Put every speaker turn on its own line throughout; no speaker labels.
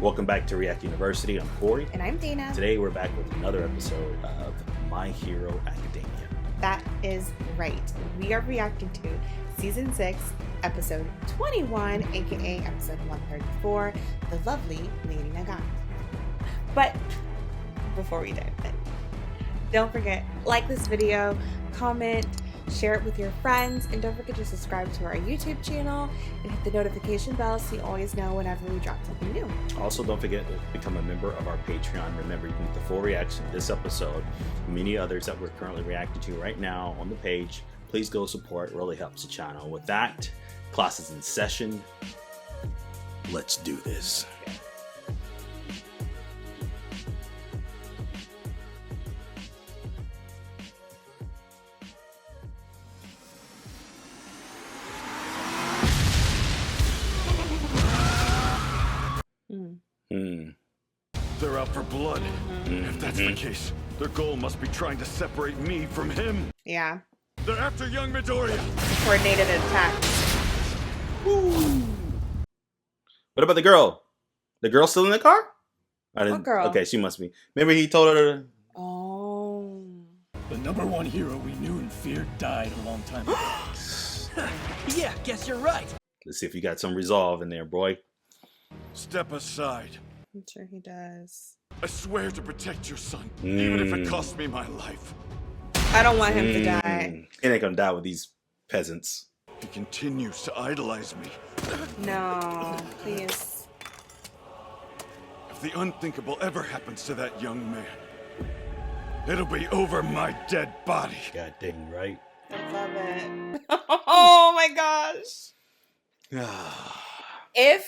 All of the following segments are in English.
Welcome back to React University. I'm Corey.
And I'm Dana.
Today we're back with another episode of My Hero Academia.
That is right. We are reacting to Season 6, Episode 21, aka Episode 134, The Lovely Lady Nagant. But before we dive in, don't forget, like this video, comment, share it with your friends, and don't forget to subscribe to our YouTube channel and hit the notification bell so you always know whenever we drop something new.
Also, don't forget to become a member of our Patreon. Remember, you can get the full reaction to this episode and many others that we're currently reacting to right now on the page. Please go support. It really helps the channel. With that, class is in session. Let's do this.
They're out for blood. If that's the case, their goal must be trying to separate me from him.
Yeah.
They're after young Midoriya.
Coordinated attack.
What about the girl? The girl still in the car? I didn't.
What girl?
Okay, she must be. Maybe he told her to...
Oh.
The #1 hero we knew and feared died a long time ago.
Yeah, guess you're right.
Let's see if you got some resolve in there, boy.
Step aside.
I'm sure he does.
I swear to protect your son, even if it costs me my life.
I don't want him to die.
He ain't gonna die with these peasants.
He continues to idolize me.
No, please.
If the unthinkable ever happens to that young man, it'll be over my dead body.
God dang right.
I love it. Oh my gosh. If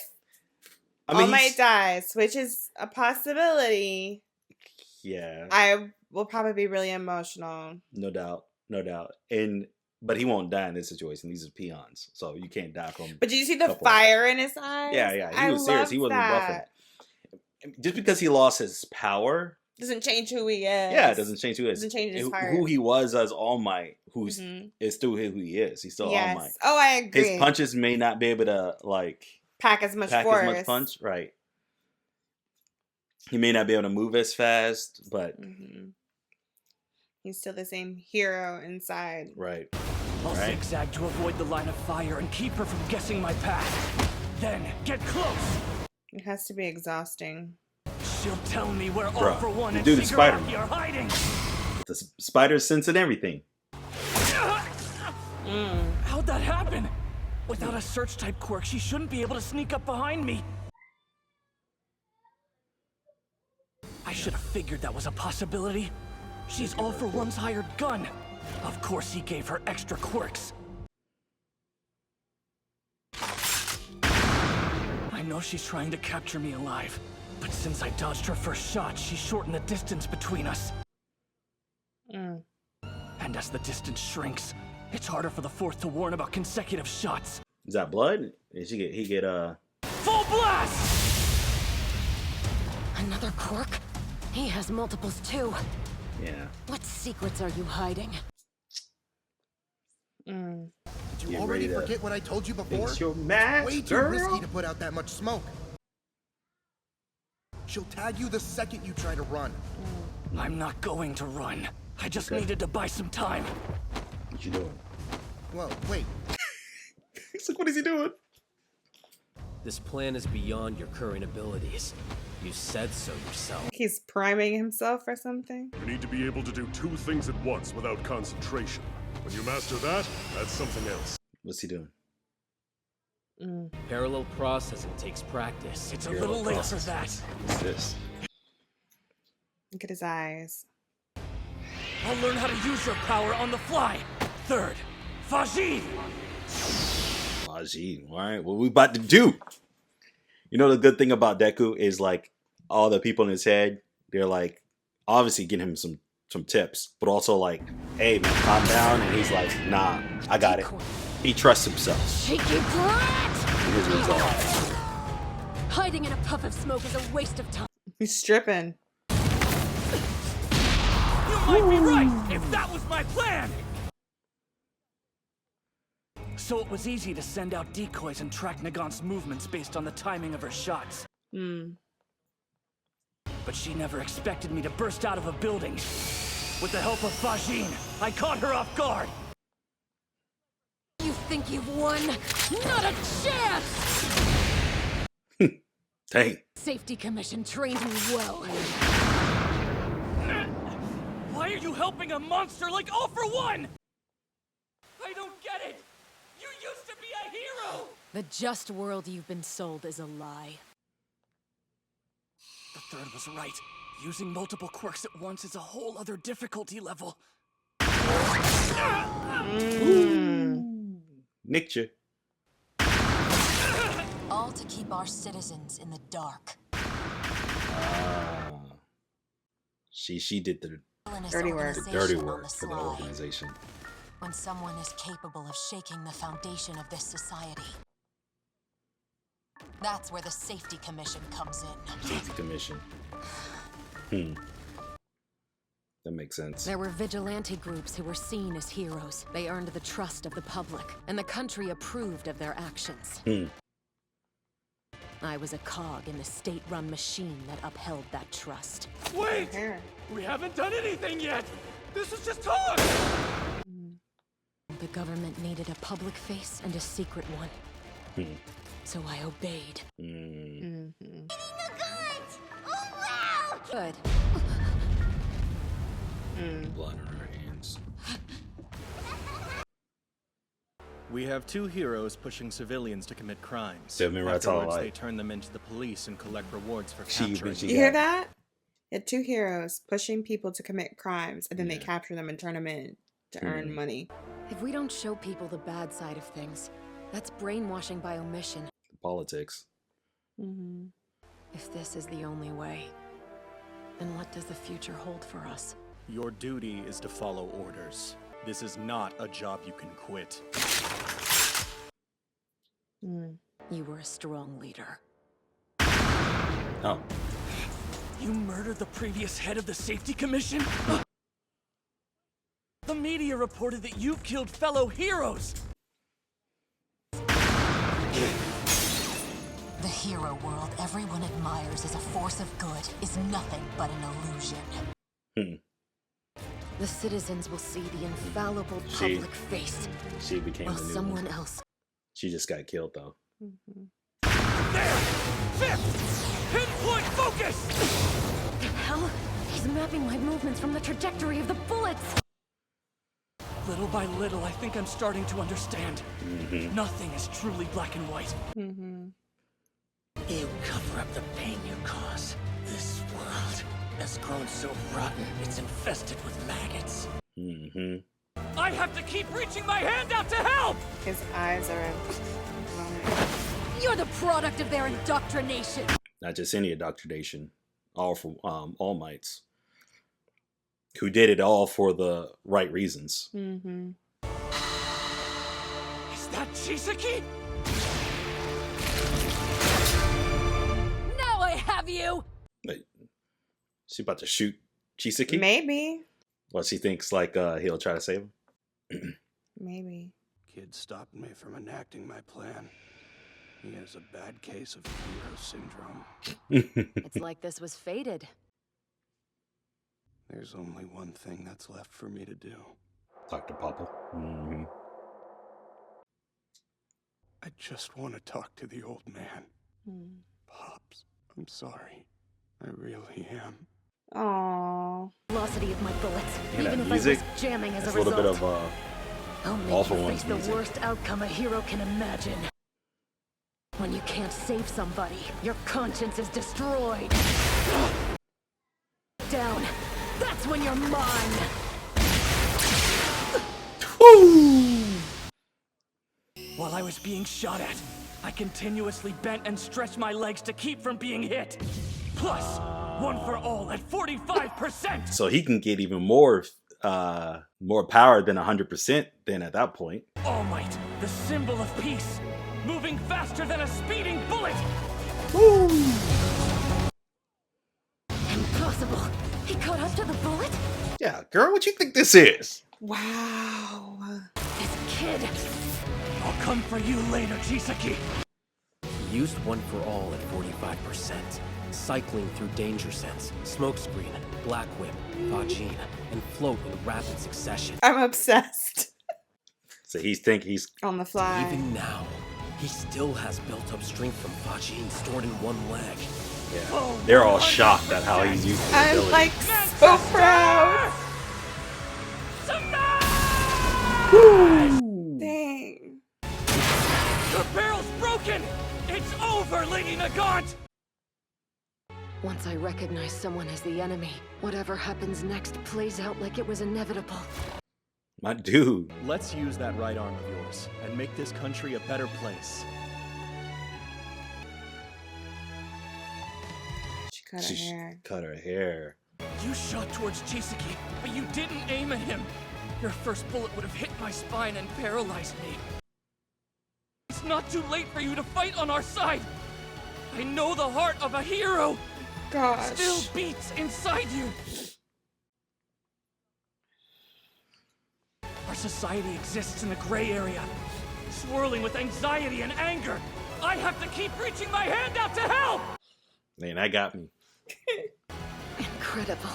All Might dies, which is a possibility,
yeah,
I will probably be really emotional.
no doubt, but he won't die in this situation. These are peons, so you can't die from.
But did you see the fire in his eyes?
Yeah, he was serious. He wasn't bluffing. Just because he lost his power
doesn't change who he is.
Yeah, it doesn't change who he is.
Doesn't change his heart.
Who he was as All Might, is still who he is. He's still All Might.
Oh, I agree.
His punches may not be able to
pack as much force.
Punch, right? He may not be able to move as fast, but
he's still the same hero inside.
Right.
I'll zigzag to avoid the line of fire and keep her from guessing my path. Then get close.
It has to be exhausting.
She'll tell me where All for One and
dude, Spider-Man.
you're hiding.
The spider sense and everything.
How'd that happen? Without a search type quirk, she shouldn't be able to sneak up behind me. I should have figured that was a possibility. She's All for One's hired gun. Of course he gave her extra quirks. I know she's trying to capture me alive, but since I dodged her first shot, she shortened the distance between us. And as the distance shrinks, it's harder for the fourth to warn about consecutive shots.
Is that blood? Did he get
Full blast!
Another quirk? He has multiples too.
Yeah.
What secrets are you hiding?
Did you already forget what I told you before?
It's your match,
way too risky to put out that much smoke. She'll tag you the second you try to run.
I'm not going to run. I just needed to buy some time.
What you doing?
Well, wait.
He's like, what is he doing?
This plan is beyond your current abilities. You said so yourself.
He's priming himself or something.
You need to be able to do two things at once without concentration. When you master that, that's something else.
What's he doing?
Parallel processing takes practice.
It's a little late for that.
What's this?
Look at his eyes.
I'll learn how to use your power on the fly. Third, Fajin!
Fajin, alright, what we about to do? You know the good thing about Deku is all the people in his head, they're obviously getting him some tips, but also hey man, calm down, and he's like, nah, I got it. He trusts himself.
Cheeky brat!
Here's the result.
Hiding in a puff of smoke is a waste of time.
He's stripping.
You might be right, if that was my plan! So it was easy to send out decoys and track Nagant's movements based on the timing of her shots. but she never expected me to burst out of a building. With the help of Fajin, I caught her off guard.
You think you've won? Not a chance!
Dang.
Safety Commission trained me well.
Why are you helping a monster like All for One? I don't get it! You used to be a hero!
The just world you've been sold is a lie.
The third was right. Using multiple quirks at once is a whole other difficulty level.
Nicked you.
All to keep our citizens in the dark.
She did the
Dirty work.
dirty work for the organization.
When someone is capable of shaking the foundation of this society. That's where the Safety Commission comes in.
Safety Commission. That makes sense.
There were vigilante groups who were seen as heroes. They earned the trust of the public, and the country approved of their actions. I was a cog in the state-run machine that upheld that trust.
Wait! We haven't done anything yet! This is just talk!
The government needed a public face and a secret one. So I obeyed. Good.
Blood on her hands.
We have two heroes pushing civilians to commit crimes.
Tell me right, that's all
Afterwards,
I
they
like.
turn them into the police and collect rewards for capturing
You hear that? You had two heroes pushing people to commit crimes, and then they capture them and turn them in to earn money.
If we don't show people the bad side of things, that's brainwashing by omission.
Politics.
If this is the only way, then what does the future hold for us?
Your duty is to follow orders. This is not a job you can quit.
You were a strong leader.
Oh.
You murdered the previous head of the Safety Commission? The media reported that you killed fellow heroes!
The hero world everyone admires as a force of good is nothing but an illusion. The citizens will see the infallible public face.
She became
while
the new
someone
one.
else.
She just got killed though.
There! Fifth! Pinpoint focus!
The hell? He's mapping my movements from the trajectory of the bullets!
Little by little, I think I'm starting to understand. Nothing is truly black and white.
You cover up the pain you cause. This world has grown so rotten, it's infested with maggots.
I have to keep reaching my hand out to help!
His eyes are...
You're the product of their indoctrination!
Not just any indoctrination. All for All Mights. Who did it all for the right reasons.
Is that Chisaki?
Now I have you!
Wait, she about to shoot Chisaki?
Maybe.
Well, she thinks like he'll try to save him.
Maybe.
Kid stopped me from enacting my plan. He has a bad case of hero syndrome.
It's like this was fated.
There's only one thing that's left for me to do.
Dr. Papa.
I just want to talk to the old man. Pops, I'm sorry. I really am.
Aww.
Velocity of my bullets,
Hear that
even if
music?
I was jamming as
That's
a
a little
result.
bit of
I'll make
All for
you
One's
face the
music.
worst outcome a hero can imagine. When you can't save somebody, your conscience is destroyed. Down. That's when you're mine.
While I was being shot at, I continuously bent and stretched my legs to keep from being hit. Plus, one for all at 45%!
so he can get even more power than 100% then at that point.
All Might, the symbol of peace, moving faster than a speeding bullet!
Impossible. He caught up to the bullet?
Yeah, girl, what you think this is?
Wow.
This kid.
I'll come for you later, Chisaki.
Used one for all at 45%. Cycling through danger sense, smokescreen, black whip, Fajin, and float in rapid succession.
I'm obsessed.
So he's
on the fly.
Even now, he still has built-up strength from Fajin stored in one leg.
Yeah. They're all shocked at how he's using his ability.
I'm like so proud. Dang.
The barrel's broken! It's over, Lady Nagant!
Once I recognize someone as the enemy, whatever happens next plays out like it was inevitable.
My dude.
Let's use that right arm of yours and make this country a better place.
She cut her hair.
Cut her hair.
You shot towards Chisaki, but you didn't aim at him. Your first bullet would have hit my spine and paralyzed me. It's not too late for you to fight on our side. I know the heart of a hero.
Gosh.
Still beats inside you. Our society exists in a gray area, swirling with anxiety and anger. I have to keep reaching my hand out to help!
Man, that got me.
Incredible.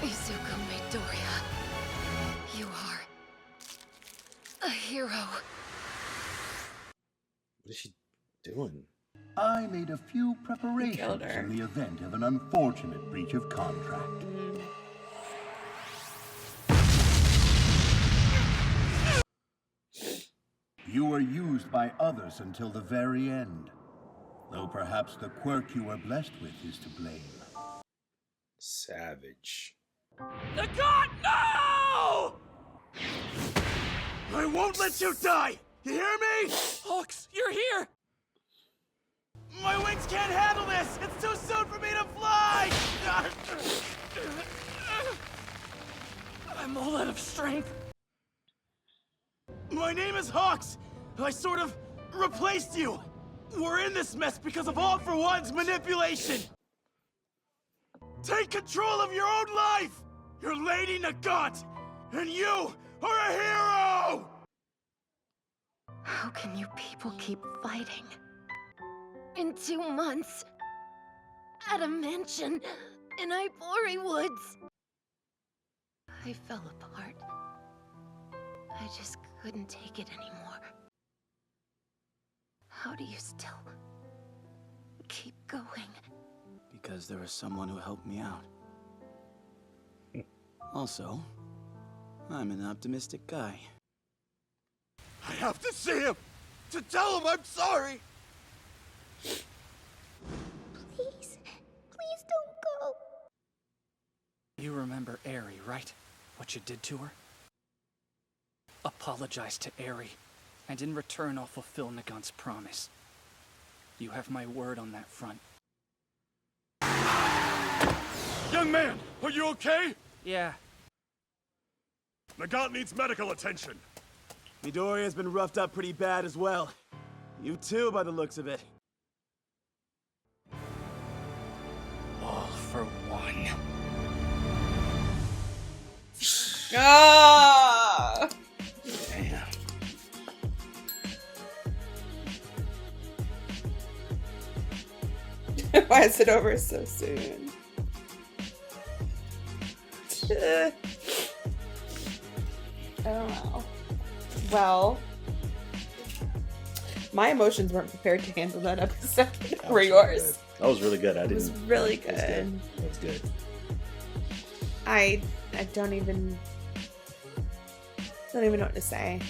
Izuku Midoriya. You are a hero.
What is she doing?
I made a few preparations in the event of an unfortunate breach of contract. You were used by others until the very end. Though perhaps the quirk you were blessed with is to blame.
Savage.
God, no!
I won't let you die! You hear me?
Hawks, you're here!
My wings can't handle this! It's too soon for me to fly!
I'm all out of strength.
My name is Hawks! I sort of replaced you! We're in this mess because of All for One's manipulation! Take control of your own life! You're Lady Nagant! And you are a hero!
How can you people keep fighting? In 2 months, at a mansion in Ibori Woods. I fell apart. I just couldn't take it anymore. How do you still keep going?
Because there was someone who helped me out. Also, I'm an optimistic guy. I have to see him! To tell him I'm sorry!
Please. Please don't go.
You remember Eri, right? What you did to her? Apologize to Eri, and in return I'll fulfill Nagant's promise. You have my word on that front.
Young man, are you okay?
Yeah.
Nagant needs medical attention.
Midoriya's been roughed up pretty bad as well. You too, by the looks of it.
All for one.
Ah!
Damn.
Why is it over so soon? Oh wow. Well, my emotions weren't prepared to handle that episode. Were yours?
That was really good.
It was really good.
That was good.
I don't even know what to say.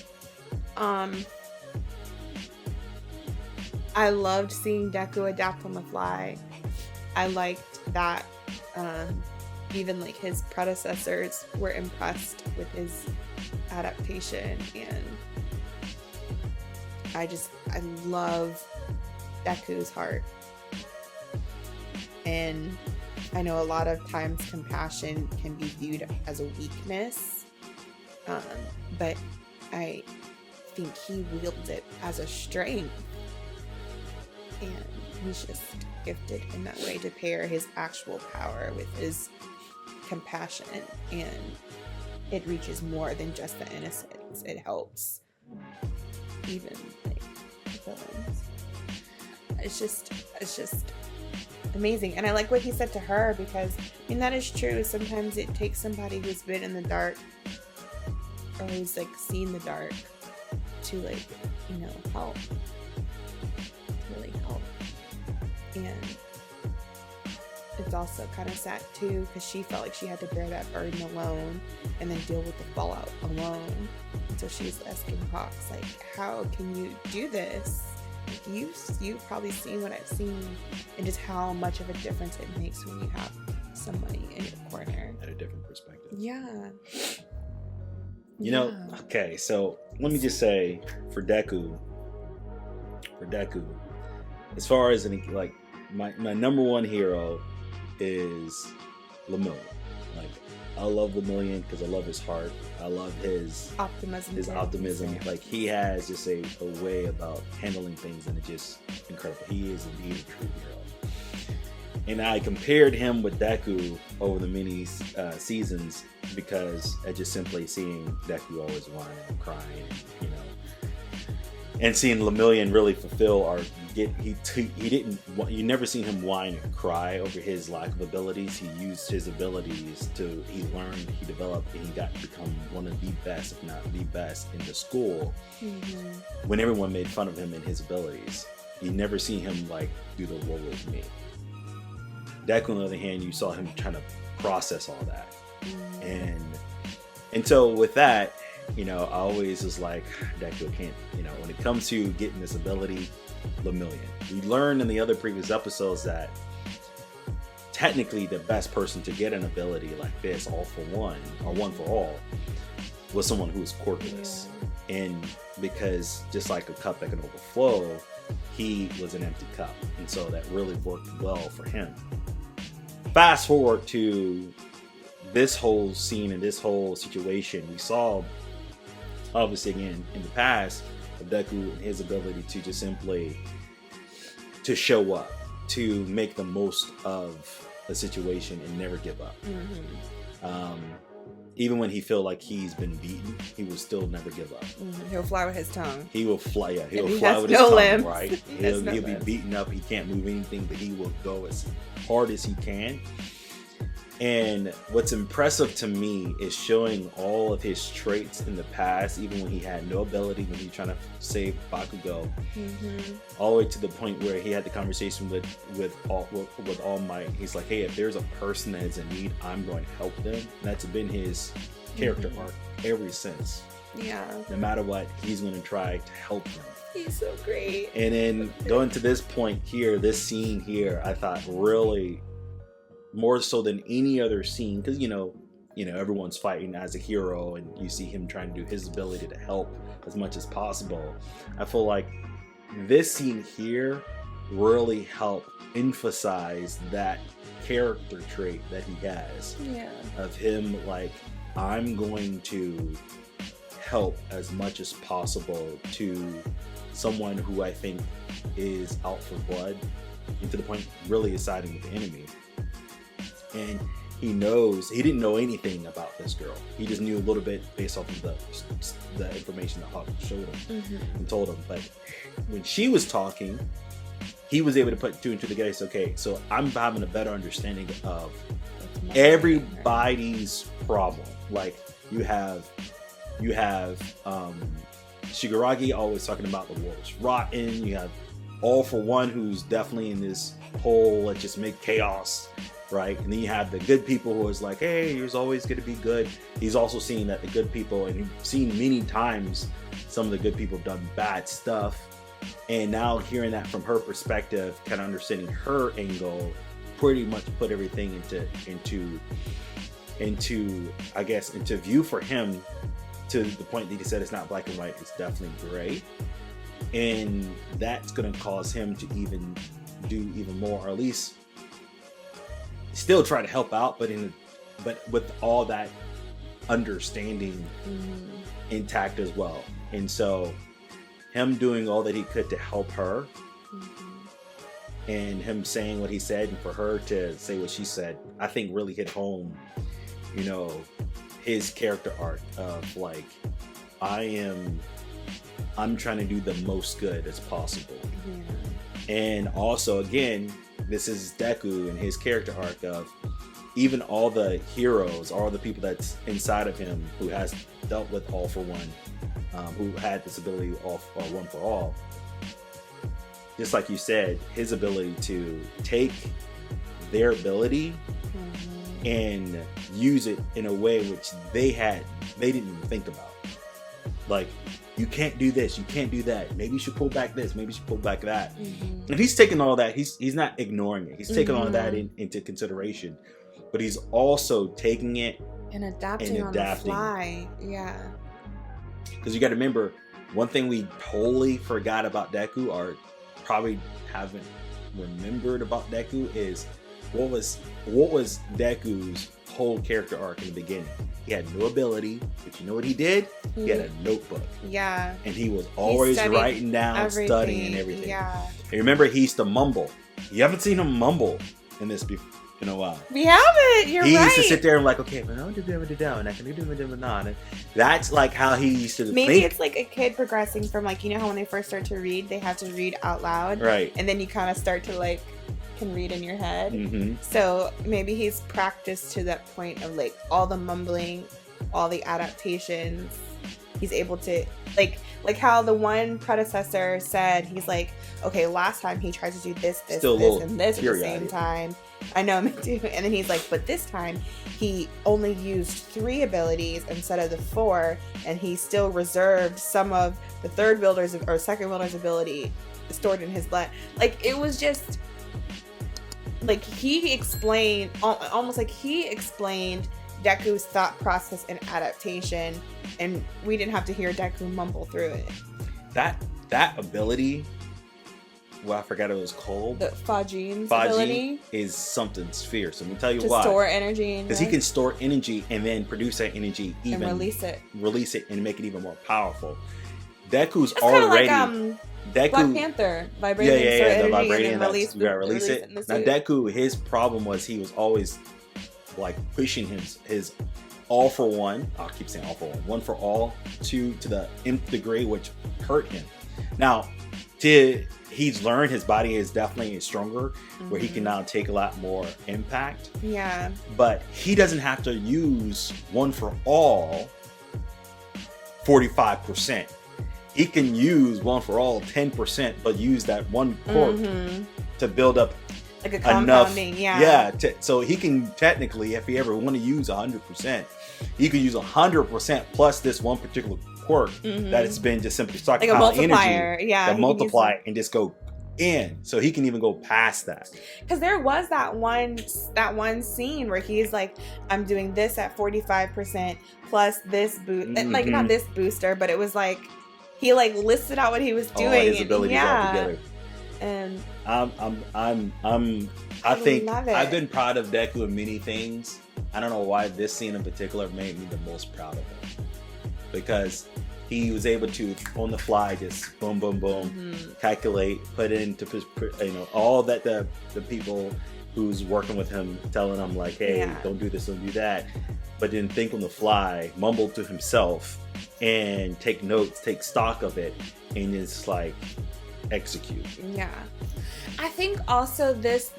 I loved seeing Deku adapt on the fly. I liked that even like his predecessors were impressed with his adaptation, and I love Deku's heart. And I know a lot of times compassion can be viewed as a weakness, but I think he wields it as a strength, and he's just gifted in that way to pair his actual power with his compassion, and it reaches more than just the innocence. It helps even like villains. It's just amazing. And I like what he said to her, because I mean that is true. Sometimes it takes somebody who's been in the dark or who's like seen the dark to like, you know, help. To really help. And it's also kind of sad too, because she felt like she had to bear that burden alone and then deal with the fallout alone. And so she's asking Hawks, like, how can you do this? Like, you've probably seen what I've seen, and just how much of a difference it makes when you have somebody in your corner.
At a different perspective.
Yeah.
You know, okay, so let me just say, for Deku, as far as any, like, my number one hero is Lemillion. Like, I love Lemillion because I love his heart. I love his optimism. Like, he has just a way about handling things, and it's just incredible. He is indeed a true hero. And I compared him with Deku over the many seasons because I just simply seeing Deku always whining and crying, you know, and seeing Lemillion really fulfill or you never seen him whine and cry over his lack of abilities. He used his abilities he learned, he developed, and he got to become one of the best, if not the best, in the school. Mm-hmm. When everyone made fun of him and his abilities, you never seen him like do the woe with me. Deku, on the other hand, you saw him trying to process all that. Mm-hmm. And so with that, you know, I always was like, Deku can't, you know, when it comes to getting this ability, Lemillion. We learned in the other previous episodes that technically the best person to get an ability like this, all for one, or one for all, was someone who was quirkless. Yeah. And because just like a cup that can overflow, he was an empty cup. And so that really worked well for him. Fast forward to this whole scene and this whole situation, we saw, obviously again, in the past, of Deku and his ability to just simply to show up, to make the most of a situation and never give up. Mm-hmm. Even when he feel like he's been beaten, he will still never give up.
Mm-hmm. He'll fly with his tongue.
He will fly, yeah. He'll fly with his tongue, right? He'll be beaten up. He can't move anything, but he will go as hard as he can. And what's impressive to me is showing all of his traits in the past, even when he had no ability, when he was trying to save Bakugo, mm-hmm. all the way to the point where he had the conversation with All Might. He's like, hey, if there's a person that is in need, I'm going to help them. And that's been his character arc ever since.
Yeah.
No matter what, he's going to try to help them.
He's so great.
And then going to this point here, this scene here, I thought really, more so than any other scene, because you know everyone's fighting as a hero, and you see him trying to do his ability to help as much as possible. I feel like this scene here really helped emphasize that character trait that he has, of him like, I'm going to help as much as possible to someone who I think is out for blood, and to the point really is siding with the enemy. And he didn't know anything about this girl. He just knew a little bit based off of the information that Hawk showed him and told him. But when she was talking, he was able to put two and two together. Okay, so I'm having a better understanding of everybody's problem. Like you have Shigaraki always talking about the world's rotten. You have All for One, who's definitely in this whole let's just make chaos. Right, and then you have the good people who is like, hey, there's always going to be good. He's also seeing that the good people, and you've seen many times some of the good people have done bad stuff, and now hearing that from her perspective, kind of understanding her angle, pretty much put everything into I guess into view for him, to the point that he said it's not black and white, it's definitely gray, and that's going to cause him to even do even more, or at least still try to help out, but with all that understanding intact as well. And so him doing all that he could to help her, and him saying what he said, and for her to say what she said, I think really hit home, you know, his character arc of like, I am I'm trying to do the most good as possible.
Yeah.
And also, again, this is Deku and his character arc of even all the heroes, all the people that's inside of him who has dealt with All for One, who had this ability of One for All. Just like you said, his ability to take their ability and use it in a way which they didn't even think about. Like, you can't do this, you can't do that. Maybe you should pull back this, maybe you should pull back that. And he's taking all that. He's not ignoring it. He's taking all that into consideration, but he's also taking it
and adapting on the fly. Yeah.
Because you got to remember, one thing we totally forgot about Deku, or probably haven't remembered about Deku, is what was Deku's whole character arc in the beginning. He had no ability, but you know what he did? He had a notebook.
Yeah.
And he was always writing down, studying and everything.
Yeah.
And remember, he used to mumble. You haven't seen him mumble in this in a while.
We haven't. You're right.
He used to sit there and like, okay, but I do and I can do it. That's like how he used to
Maybe
think.
it's like a kid progressing from, like, you know how when they first start to read, they have to read out loud.
Right.
And then you kind of start to like can read in your head.
Mm-hmm.
So maybe he's practiced to that point of like all the mumbling, all the adaptations. He's able to like how the one predecessor said, he's like, okay, last time he tried to do this, and this at the same time. I know, me too. And then he's like, but this time he only used 3 abilities instead of the 4, and he still reserved some of the third builder's or second builder's ability stored in his blood. Like, it was just like he explained, almost like he explained Deku's thought process and adaptation, and we didn't have to hear Deku mumble through it.
That ability, well, I forgot it was called.
The Fajine's ability
is something's fierce. Let me tell you
to
why.
Store energy,
because he can store energy and then produce that energy even
and release it
and make it even more powerful. Deku's
it's
already
Black Panther vibrating
the
vibrating and then
release it. Now Deku, his problem was he was always like pushing his All for One. I'll keep saying All for One for All to the nth degree, which hurt him. Now, he's learned his body is definitely stronger, where he can now take a lot more impact.
Yeah.
But he doesn't have to use One for All 45%. He can use One for All 10%, but use that one quirk to build up
like a compounding,
enough. So he can technically, if he ever want to use 100%, he could use 100% plus this one particular quirk that has been just simply
like a multiplier,
energy, that multiply and just go in. So he can even go past that.
Because there was that one scene where he's like, I'm doing this at 45% plus this boost, like not this booster, but it was like he like listed out what he was doing.
His abilities all together.
And
I think I've been proud of Deku in many things. I don't know why this scene in particular made me the most proud of him, because he was able to on the fly just boom boom boom calculate, put into all that the people who's working with him telling him like, hey, don't do this, don't do that, but then think on the fly, mumble to himself and take notes, take stock of it, and just like execute.
Yeah. I think also this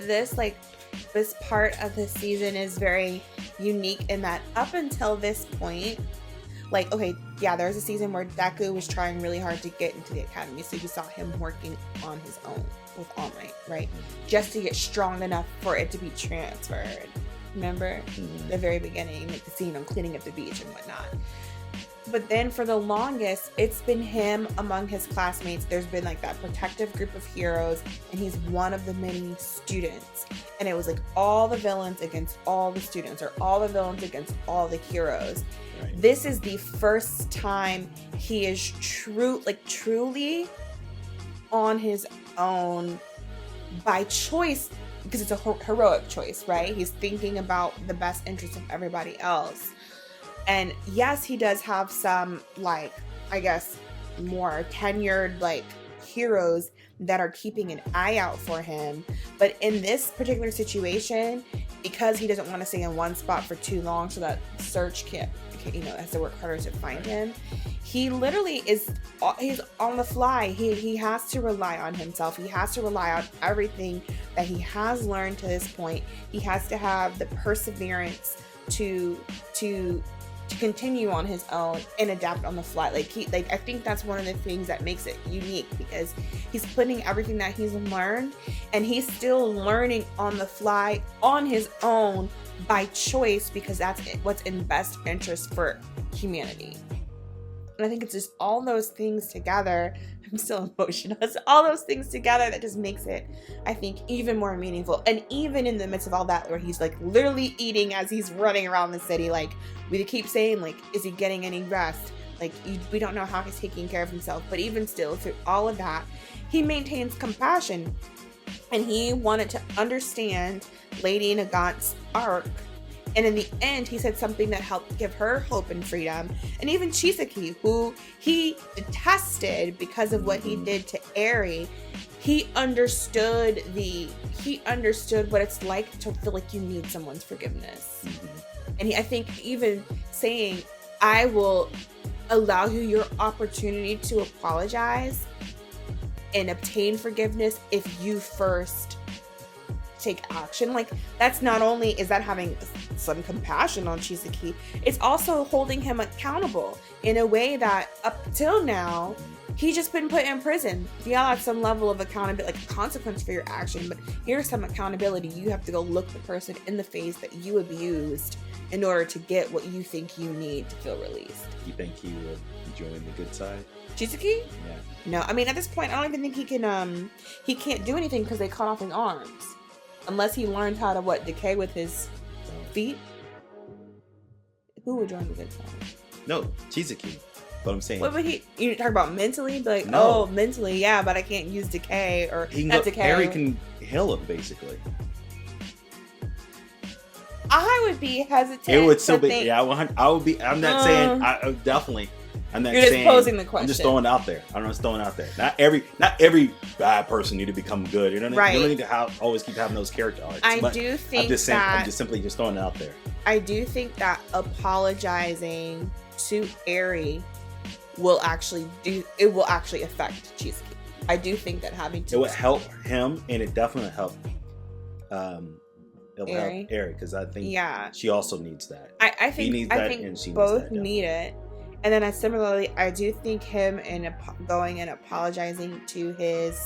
part of the season is very unique in that up until this point, like, okay, yeah, there was a season where Deku was trying really hard to get into the academy, so you saw him working on his own with All Might, right? Just to get strong enough for it to be transferred. Remember? The very beginning, like the scene on cleaning up the beach and whatnot. But then for the longest, it's been him among his classmates. There's been like that protective group of heroes, and he's one of the many students. And it was like all the villains against all the students, or all the villains against all the heroes. Right. This is the first time he is truly on his own by choice, because it's a heroic choice, right? He's thinking about the best interest of everybody else. And yes, he does have some, like, I guess, more tenured, like, heroes that are keeping an eye out for him. But in this particular situation, because he doesn't want to stay in one spot for too long so that search can't has to work harder to find him. He literally he's on the fly. He has to rely on himself. He has to rely on everything that he has learned to this point. He has to have the perseverance to continue on his own and adapt on the fly. I think that's one of the things that makes it unique, because he's putting everything that he's learned, and he's still learning on the fly on his own by choice, because that's what's in best interest for humanity. And I think it's just all those things together. I'm still emotional. It's all those things together that just makes it, I think, even more meaningful. And even in the midst of all that, where he's literally eating as he's running around the city, we keep saying, is he getting any rest? We don't know how he's taking care of himself. But even still, through all of that, he maintains compassion. And he wanted to understand Lady Nagant's arc. And in the end, he said something that helped give her hope and freedom. And even Chisaki, who he detested because of what he did to Eri, he understood what it's like to feel like you need someone's forgiveness. And I think even saying, I will allow you your opportunity to apologize and obtain forgiveness if you first take action. That's not only is that having some compassion on Chisaki, it's also holding him accountable in a way that up till now he's just been put in prison. Yeah, that's some level of accountability, a consequence for your action, but here's some accountability. You have to go look the person in the face that you abused in order to get what you think you need to feel released.
You think he would join the good side?
Chisaki?
Yeah.
No, I mean, at this point, I don't even think he can't do anything because they cut off his arms. Unless he learned how to, decay with his feet? Who would join the good side?
No, Chisaki. But I'm saying...
What would you talk about mentally?
No.
Mentally, yeah, but I can't use decay or...
He can
not decay.
Harry can heal him, basically.
I would be hesitant.
It would still be... Yeah, I would be... I'm not saying... I definitely... I'm not
You're
saying...
just posing the question.
I'm just throwing it out there. I'm just throwing it out there. Not every bad person need to become good. You know what I mean? You don't need to always keep having those character arcs.
I do think
I'm just saying, I'm just simply throwing it out there.
I do think that apologizing to Eri will actually affect Chisaki. I do think that having to...
It would help him, and it definitely help it'll
Eri.
help Eri, because I think she also needs that.
I think
he needs that, and she
both
needs that,
need it. And then similarly, I do think him going and apologizing to his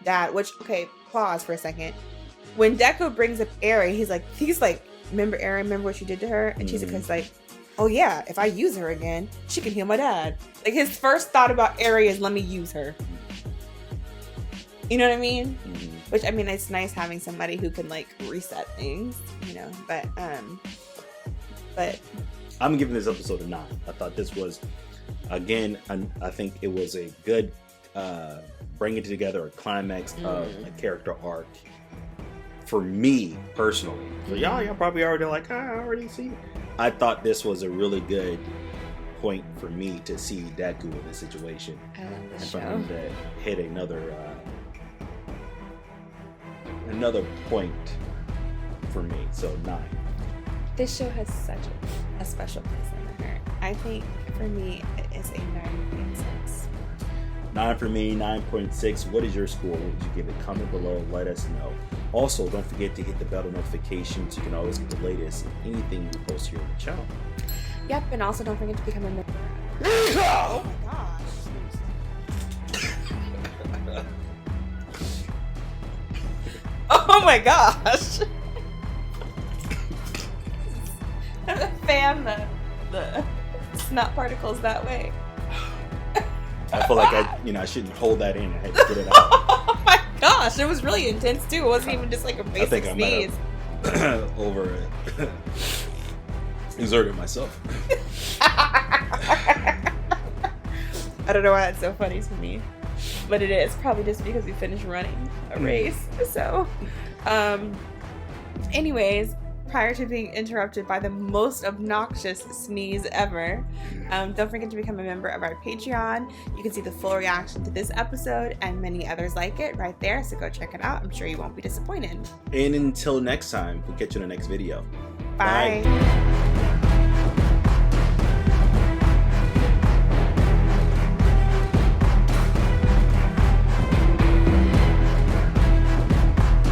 dad, which, okay, pause for a second. When Deku brings up Eri, he's like, remember Eri, remember what you did to her? And Chisaka's like, oh yeah, if I use her again, she can heal my dad. His first thought about Eri is, let me use her. You know what I mean? Which, I mean, it's nice having somebody who can reset things, but
I'm giving this episode a 9. I thought this was, again, I think it was a good bringing together a climax of a character arc for me personally. So y'all probably already I already see it. I thought this was a really good point for me to see Deku in this situation.
I love this
and
show.
for him to hit another point for me. So 9.
This show has such a special place in my heart. I think for me it is a 9.6.
9 for me, 9.6. What is your score? What would you give it? Comment below, let us know. Also, don't forget to hit the bell notifications. You can always get the latest in anything we post here on the channel.
Yep, and also don't forget to become a member. Oh my gosh. Oh my gosh. Fan the snot particles that way.
I feel like I shouldn't hold that in. I had to get it out.
Oh my gosh, it was really intense too. It wasn't even just a basic sneeze.
Over exerted myself.
I don't know why that's so funny to me, but it is probably just because we finished running a race. So, anyways, prior to being interrupted by the most obnoxious sneeze ever, don't forget to become a member of our Patreon. You can see the full reaction to this episode and many others like it right there, so go check it out. I'm sure you won't be disappointed.
And until next time, we'll catch you in the next video.
Bye.